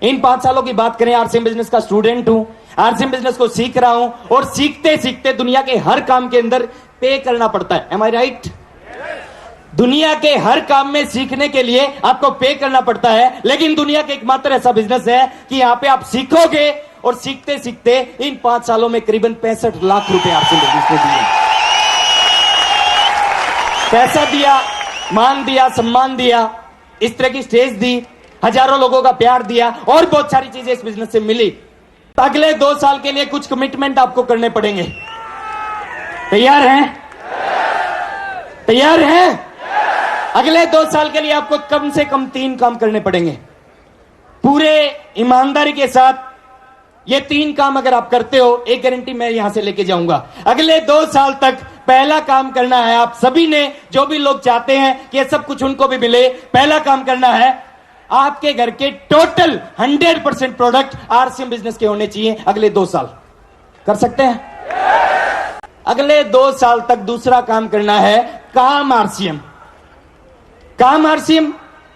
इन 5 सालों की बात करें, आरसीएम बिजनेस का स्टूडेंट हूं, आरसीएम बिजनेस को सीख रहा हूं और सीखते सीखते दुनिया के हर काम के अंदर पे करना पड़ता है। एम आई राइट? दुनिया के हर काम में सीखने के लिए आपको पे करना पड़ता है, लेकिन दुनिया के एकमात्र ऐसा बिजनेस है कि यहां पे आप सीखोगे और सीखते सीखते इन 5 सालों में करीबन 65 लाख रुपए आरसीएम बिजनेस ने दिए। पैसा दिया, मान दिया, सम्मान दिया, इस तरह की स्टेज दी, हजारों लोगों का प्यार दिया और बहुत सारी चीजें इस बिजनेस से मिली। अगले 2 साल के लिए कुछ कमिटमेंट आपको करने पड़ेंगे। तैयार हैं? तैयार हैं? अगले 2 साल के लिए आपको कम से कम 3 काम करने पड़ेंगे। पूरे ईमानदारी के साथ ये 3 काम अगर आप करते हो, एक गारंटी मैं यहां से लेके जाऊंगा। अगले 2 साल तक पहला काम करना है, आप सभी ने, जो भी लोग चाहते हैं कि ये सब कुछ उनको भी मिले, पहला काम करना है, आपके घर के टोटल 100% प्रोडक्ट आरसीएम बिजनेस के होने चाहिए अगले 2 साल। कर सकते हैं? अगले 2 साल तक दूसरा काम करना है, काम आरसीएम। काम आरसीएम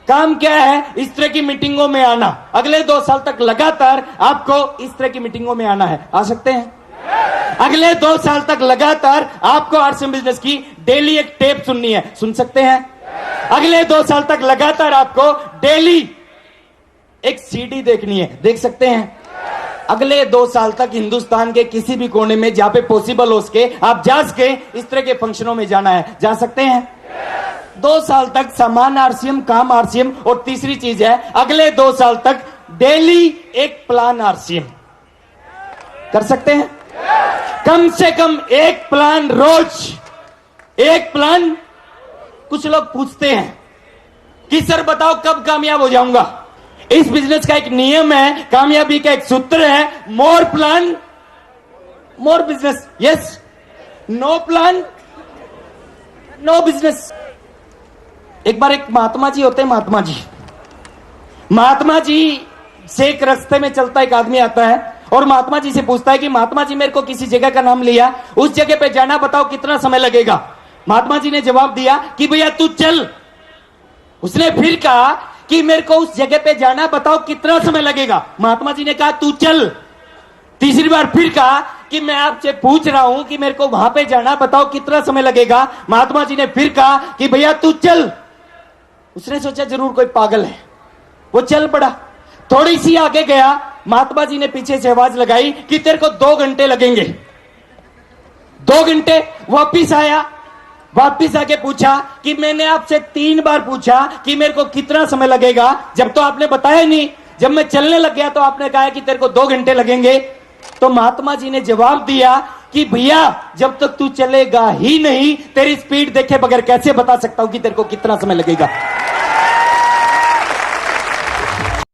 काम क्या है? इस तरह की मीटिंगों में आना। अगले 2 साल तक लगातार आपको इस तरह की मीटिंगों में आना है। आ सकते हैं? अगले 2 साल तक लगातार आपको आरसीएम बिजनेस की डेली एक टेप सुननी है। सुन सकते हैं? अगले 2 साल तक लगातार आपको डेली एक सीडी देखनी है। देख सकते हैं? अगले 2 साल तक हिंदुस्तान के किसी भी कोने में जहां पे पॉसिबल हो सके, आप जा सके, इस तरह के फंक्शनों में जाना है। जा सकते हैं? 2 साल तक सामान आरसीएम, काम आरसीएम, और तीसरी चीज है, अगले 2 साल तक डेली एक प्लान आरसीएम। कर सकते हैं? कम से कम एक प्लान रोज, एक प्लान। कुछ लोग पूछते हैं कि सर बताओ कब कामयाब हो जाऊंगा। इस बिजनेस का एक नियम है, कामयाबी का एक सूत्र है, more plan more business. Yes, no plan no business. एक बार एक महात्मा जी होते हैं, महात्मा जी से एक रास्ते में चलता एक आदमी आता है और महात्मा जी से पूछता है कि महात्मा जी, मेरे को किसी जगह का नाम लिया, उस जगह पे जाना, बताओ कितना समय लगेगा। महात्मा जी ने जवाब दिया कि भैया तू चल। उसने फिर कहा कि मेरे को उस जगह पे जाना, बताओ कितना समय लगेगा। महात्मा जी ने कहा तू चल। तीसरी बार फिर कहा कि मैं आपसे पूछ रहा हूं कि मेरे को वहां पे जाना, बताओ कितना समय लगेगा। महात्मा जी ने फिर कहा कि भैया तू चल। उसने सोचा जरूर कोई पागल है, वो चल पड़ा। थोड़ी सी आगे गया, महात्मा जी ने पीछे से आवाज लगाई कि तेरे को 2 घंटे लगेंगे। 2 घंटे। वापिस आया, वापिस आके पूछा कि मैंने आपसे 3 बार पूछा कि मेरे को कितना समय लगेगा, जब तो आपने बताया नहीं। जब मैं चलने लग गया तो आपने कहा कि तेरे को 2 घंटे लगेंगे। तो महात्मा जी ने जवाब दिया कि भैया जब तक तू चलेगा ही नहीं, तेरी स्पीड देखे बगैर कैसे बता सकता हूं कि तेरे को कितना समय लगेगा।